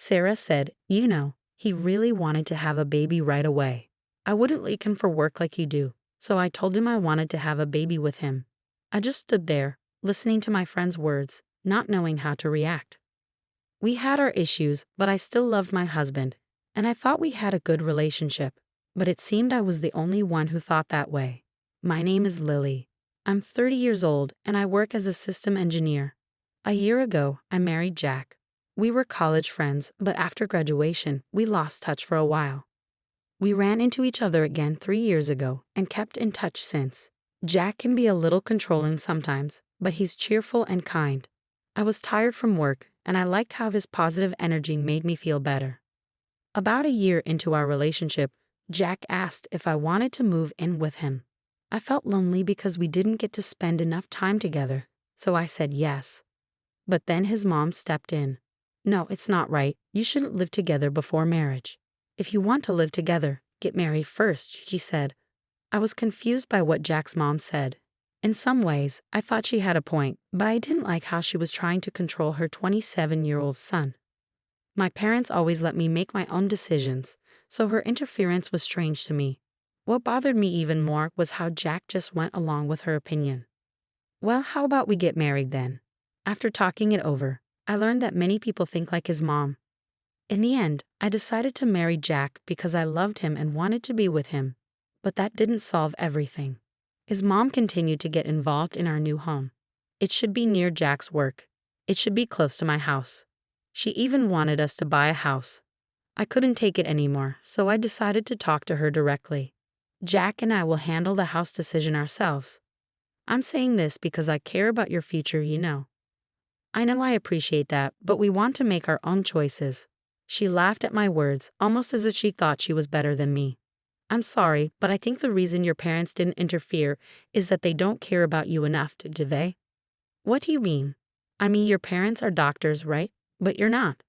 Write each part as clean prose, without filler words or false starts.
Sarah said, he really wanted to have a baby right away. I wouldn't leave him for work like you do, so I told him I wanted to have a baby with him. I just stood there, listening to my friend's words, not knowing how to react. We had our issues, but I still loved my husband, and I thought we had a good relationship, but it seemed I was the only one who thought that way. My name is Lily. I'm 30 years old, and I work as a system engineer. A year ago, I married Jack. We were college friends, but after graduation, we lost touch for a while. We ran into each other again 3 years ago and kept in touch since. Jack can be a little controlling sometimes, but he's cheerful and kind. I was tired from work, and I liked how his positive energy made me feel better. About a year into our relationship, Jack asked if I wanted to move in with him. I felt lonely because we didn't get to spend enough time together, so I said yes. But then his mom stepped in. No, it's not right. You shouldn't live together before marriage. If you want to live together, get married first, she said. I was confused by what Jack's mom said. In some ways, I thought she had a point, but I didn't like how she was trying to control her 27-year-old son. My parents always let me make my own decisions, so her interference was strange to me. What bothered me even more was how Jack just went along with her opinion. Well, how about we get married then? After talking it over, I learned that many people think like his mom. In the end, I decided to marry Jack because I loved him and wanted to be with him. But that didn't solve everything. His mom continued to get involved in our new home. It should be near Jack's work. It should be close to my house. She even wanted us to buy a house. I couldn't take it anymore, so I decided to talk to her directly. Jack and I will handle the house decision ourselves. I'm saying this because I care about your future, I know I appreciate that, but we want to make our own choices. She laughed at my words, almost as if she thought she was better than me. I'm sorry, but I think the reason your parents didn't interfere is that they don't care about you enough, do they? What do you mean? I mean, your parents are doctors, right? But you're not.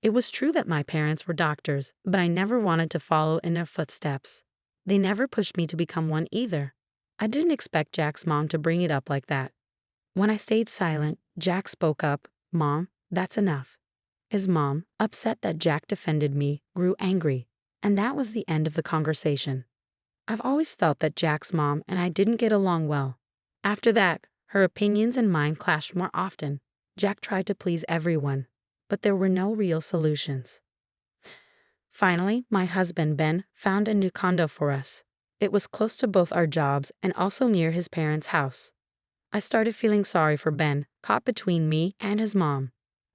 It was true that my parents were doctors, but I never wanted to follow in their footsteps. They never pushed me to become one either. I didn't expect Jack's mom to bring it up like that. When I stayed silent, Jack spoke up, "Mom, that's enough." His mom, upset that Jack defended me, grew angry, and that was the end of the conversation. I've always felt that Jack's mom and I didn't get along well. After that, her opinions and mine clashed more often. Jack tried to please everyone, but there were no real solutions. Finally, my husband, Ben, found a new condo for us. It was close to both our jobs and also near his parents' house. I started feeling sorry for Ben, caught between me and his mom.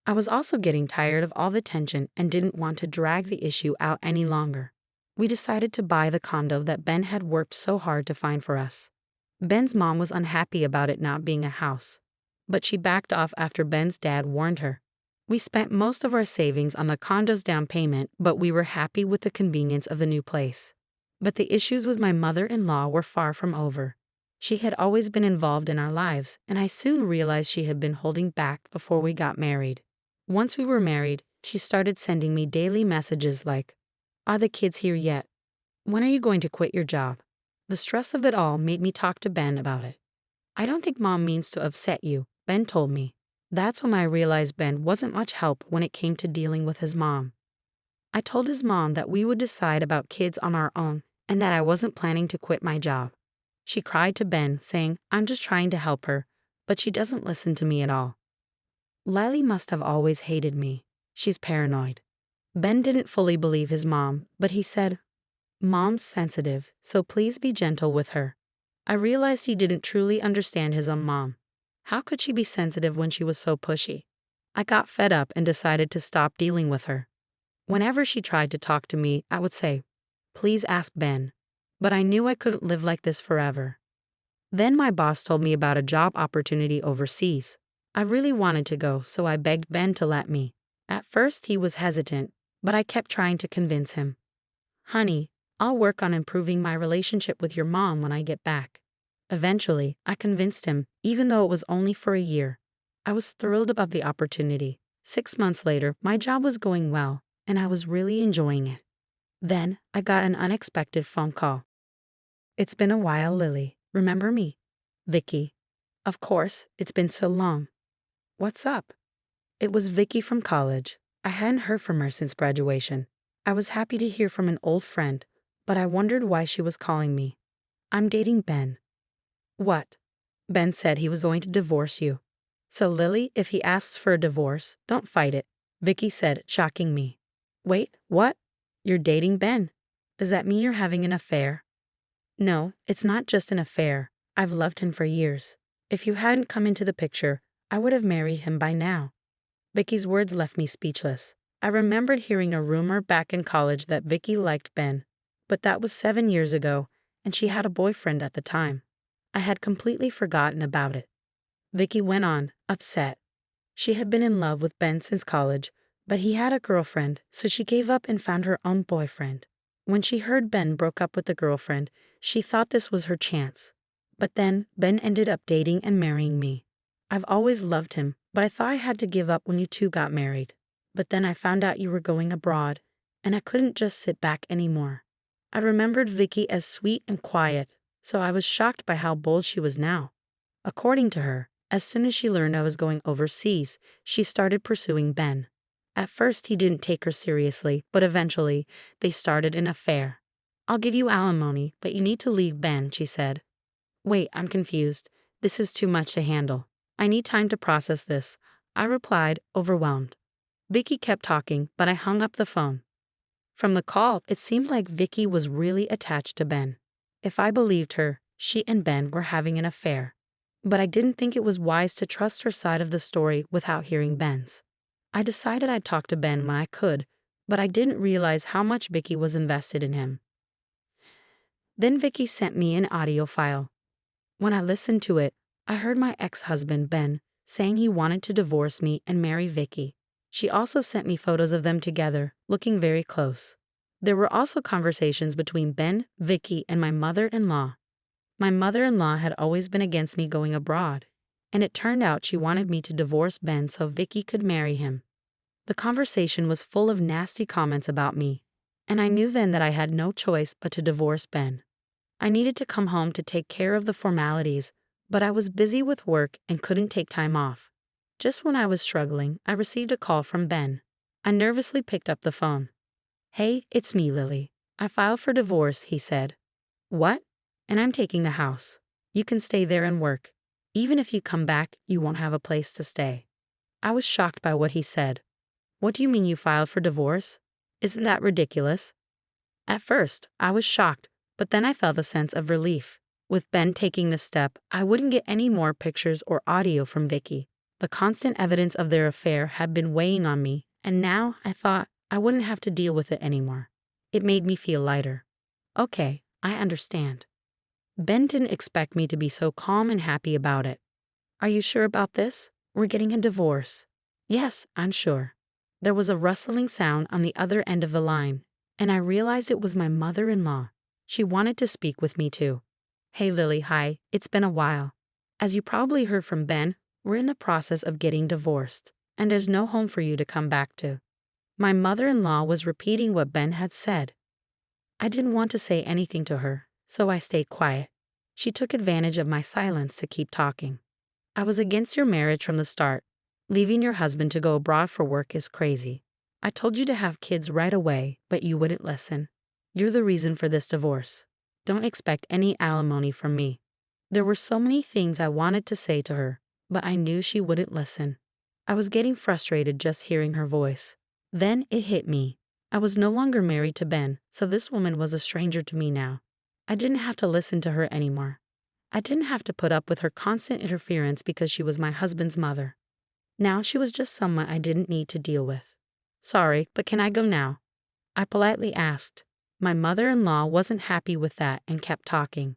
I was also getting tired of all the tension and didn't want to drag the issue out any longer. We decided to buy the condo that Ben had worked so hard to find for us. Ben's mom was unhappy about it not being a house, but she backed off after Ben's dad warned her. We spent most of our savings on the condo's down payment, but we were happy with the convenience of the new place. But the issues with my mother-in-law were far from over. She had always been involved in our lives, and I soon realized she had been holding back before we got married. Once we were married, she started sending me daily messages like, "Are the kids here yet? When are you going to quit your job?" The stress of it all made me talk to Ben about it. "I don't think Mom means to upset you," Ben told me. That's when I realized Ben wasn't much help when it came to dealing with his mom. I told his mom that we would decide about kids on our own and that I wasn't planning to quit my job. She cried to Ben, saying, "I'm just trying to help her, but she doesn't listen to me at all." Lily must have always hated me. She's paranoid. Ben didn't fully believe his mom, but he said, "Mom's sensitive, so please be gentle with her." I realized he didn't truly understand his own mom. How could she be sensitive when she was so pushy? I got fed up and decided to stop dealing with her. Whenever she tried to talk to me, I would say, "Please ask Ben." But I knew I couldn't live like this forever. Then my boss told me about a job opportunity overseas. I really wanted to go, so I begged Ben to let me. At first he was hesitant, but I kept trying to convince him. "Honey, I'll work on improving my relationship with your mom when I get back." Eventually, I convinced him, even though it was only for a year. I was thrilled about the opportunity. 6 months later, my job was going well, and I was really enjoying it. Then, I got an unexpected phone call. "It's been a while, Lily. Remember me?" "Vicky." "Of course, it's been so long." "What's up?" It was Vicky from college. I hadn't heard from her since graduation. I was happy to hear from an old friend, but I wondered why she was calling me. I'm dating Ben. What? Ben said he was going to divorce you. So Lily, if he asks for a divorce, don't fight it, Vicky said, shocking me. Wait, what? You're dating Ben. Does that mean you're having an affair? No, it's not just an affair. I've loved him for years. If you hadn't come into the picture, I would have married him by now. Vicky's words left me speechless. I remembered hearing a rumor back in college that Vicky liked Ben, but that was 7 years ago, and she had a boyfriend at the time. I had completely forgotten about it. Vicky went on, upset. She had been in love with Ben since college, but he had a girlfriend, so she gave up and found her own boyfriend. When she heard Ben broke up with the girlfriend, she thought this was her chance. But then, Ben ended up dating and marrying me. I've always loved him, but I thought I had to give up when you two got married. But then I found out you were going abroad, and I couldn't just sit back anymore. I remembered Vicky as sweet and quiet, so I was shocked by how bold she was now. According to her, as soon as she learned I was going overseas, she started pursuing Ben. At first, he didn't take her seriously, but eventually, they started an affair. I'll give you alimony, but you need to leave Ben, she said. Wait, I'm confused. This is too much to handle. I need time to process this, I replied, overwhelmed. Vicky kept talking, but I hung up the phone. From the call, it seemed like Vicky was really attached to Ben. If I believed her, she and Ben were having an affair. But I didn't think it was wise to trust her side of the story without hearing Ben's. I decided I'd talk to Ben when I could, but I didn't realize how much Vicky was invested in him. Then Vicky sent me an audio file. When I listened to it, I heard my ex-husband, Ben, saying he wanted to divorce me and marry Vicky. She also sent me photos of them together, looking very close. There were also conversations between Ben, Vicky, and my mother-in-law. My mother-in-law had always been against me going abroad, and it turned out she wanted me to divorce Ben so Vicky could marry him. The conversation was full of nasty comments about me, and I knew then that I had no choice but to divorce Ben. I needed to come home to take care of the formalities, but I was busy with work and couldn't take time off. Just when I was struggling, I received a call from Ben. I nervously picked up the phone. Hey, it's me, Lily. I filed for divorce, he said. What? And I'm taking the house. You can stay there and work. Even if you come back, you won't have a place to stay. I was shocked by what he said. What do you mean you filed for divorce? Isn't that ridiculous? At first, I was shocked, but then I felt a sense of relief. With Ben taking this step, I wouldn't get any more pictures or audio from Vicky. The constant evidence of their affair had been weighing on me, and now I thought I wouldn't have to deal with it anymore. It made me feel lighter. Okay, I understand. Ben didn't expect me to be so calm and happy about it. Are you sure about this? We're getting a divorce. Yes, I'm sure. There was a rustling sound on the other end of the line, and I realized it was my mother-in-law. She wanted to speak with me too. Hey Lily, hi, it's been a while. As you probably heard from Ben, we're in the process of getting divorced, and there's no home for you to come back to. My mother-in-law was repeating what Ben had said. I didn't want to say anything to her, so I stayed quiet. She took advantage of my silence to keep talking. I was against your marriage from the start. Leaving your husband to go abroad for work is crazy. I told you to have kids right away, but you wouldn't listen. You're the reason for this divorce. Don't expect any alimony from me. There were so many things I wanted to say to her, but I knew she wouldn't listen. I was getting frustrated just hearing her voice. Then it hit me. I was no longer married to Ben, so this woman was a stranger to me now. I didn't have to listen to her anymore. I didn't have to put up with her constant interference because she was my husband's mother. Now she was just someone I didn't need to deal with. Sorry, but can I go now? I politely asked. My mother-in-law wasn't happy with that and kept talking.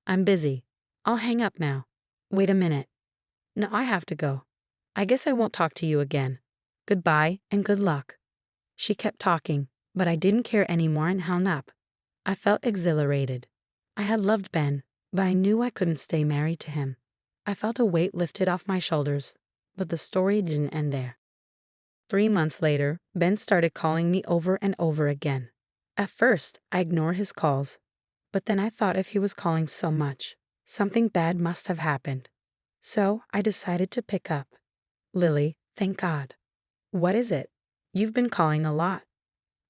I'm busy. I'll hang up now. Wait a minute. No, I have to go. I guess I won't talk to you again. Goodbye and good luck. She kept talking, but I didn't care anymore and hung up. I felt exhilarated. I had loved Ben, but I knew I couldn't stay married to him. I felt a weight lifted off my shoulders, but the story didn't end there. 3 months later, Ben started calling me over and over again. At first, I ignored his calls, but then I thought if he was calling so much, something bad must have happened. So I decided to pick up. Lily, thank God. What is it? You've been calling a lot.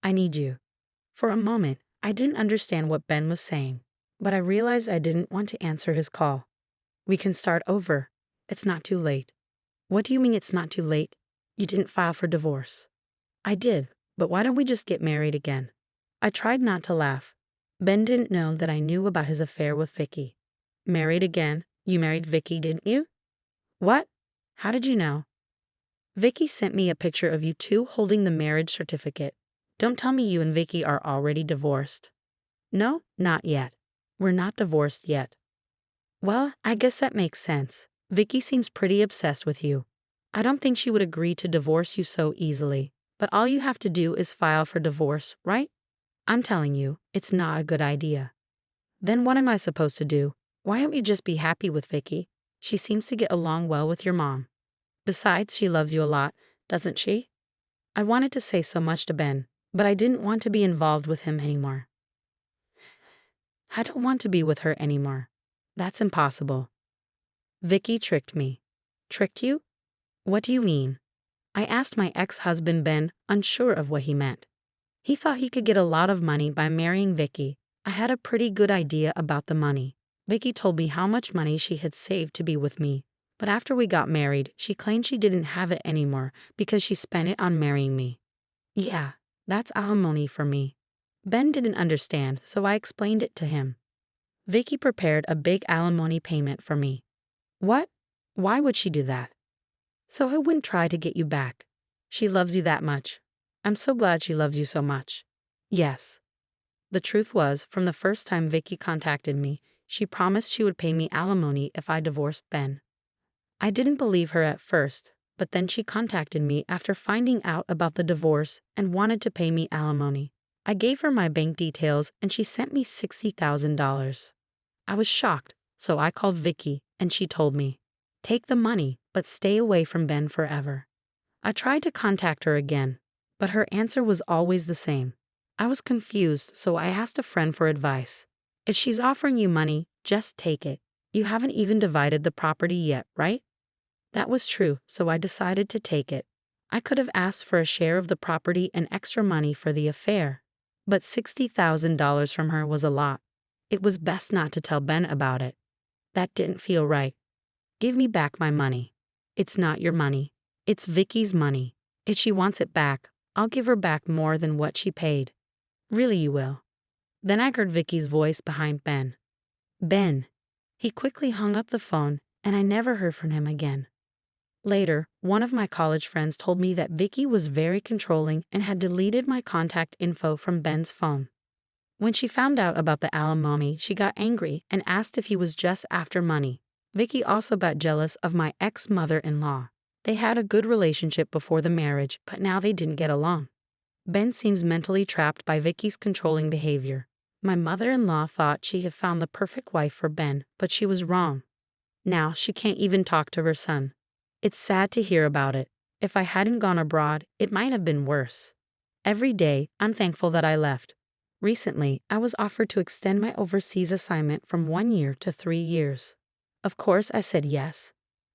I need you. For a moment, I didn't understand what Ben was saying, but I realized I didn't want to answer his call. We can start over. It's not too late. What do you mean it's not too late? You didn't file for divorce. I did, but why don't we just get married again? I tried not to laugh. Ben didn't know that I knew about his affair with Vicky. Married again? You married Vicky, didn't you? What? How did you know? Vicky sent me a picture of you two holding the marriage certificate. Don't tell me you and Vicky are already divorced. No, not yet. We're not divorced yet. Well, I guess that makes sense. Vicky seems pretty obsessed with you. I don't think she would agree to divorce you so easily, but all you have to do is file for divorce, right? I'm telling you, it's not a good idea. Then what am I supposed to do? Why don't you just be happy with Vicky? She seems to get along well with your mom. Besides, she loves you a lot, doesn't she? I wanted to say so much to Ben, but I didn't want to be involved with him anymore. I don't want to be with her anymore. That's impossible. Vicky tricked me. Tricked you? What do you mean? I asked my ex-husband Ben, unsure of what he meant. He thought he could get a lot of money by marrying Vicky. I had a pretty good idea about the money. Vicky told me how much money she had saved to be with me, but after we got married, she claimed she didn't have it anymore because she spent it on marrying me. Yeah, that's alimony for me. Ben didn't understand, so I explained it to him. Vicky prepared a big alimony payment for me. What? Why would she do that? So I wouldn't try to get you back. She loves you that much. I'm so glad she loves you so much. Yes. The truth was, from the first time Vicky contacted me, she promised she would pay me alimony if I divorced Ben. I didn't believe her at first, but then she contacted me after finding out about the divorce and wanted to pay me alimony. I gave her my bank details and she sent me $60,000. I was shocked, so I called Vicky and she told me, "Take the money, but stay away from Ben forever." I tried to contact her again, but her answer was always the same. I was confused, so I asked a friend for advice. If she's offering you money, just take it. You haven't even divided the property yet, right? That was true, so I decided to take it. I could have asked for a share of the property and extra money for the affair, but $60,000 from her was a lot. It was best not to tell Ben about it. That didn't feel right. Give me back my money. It's not your money. It's Vicky's money. If she wants it back, I'll give her back more than what she paid. Really, you will. Then I heard Vicky's voice behind Ben. Ben. He quickly hung up the phone, and I never heard from him again. Later, one of my college friends told me that Vicky was very controlling and had deleted my contact info from Ben's phone. When she found out about the alimony, she got angry and asked if he was just after money. Vicky also got jealous of my ex-mother-in-law. They had a good relationship before the marriage, but now they didn't get along. Ben seems mentally trapped by Vicky's controlling behavior. My mother-in-law thought she had found the perfect wife for Ben, but she was wrong. Now she can't even talk to her son. It's sad to hear about it. If I hadn't gone abroad, it might have been worse. Every day, I'm thankful that I left. Recently, I was offered to extend my overseas assignment from 1 year to 3 years. Of course, I said yes.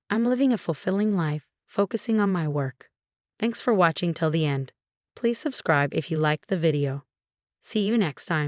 I'm living a fulfilling life, focusing on my work. Thanks for watching till the end. Please subscribe if you liked the video. See you next time.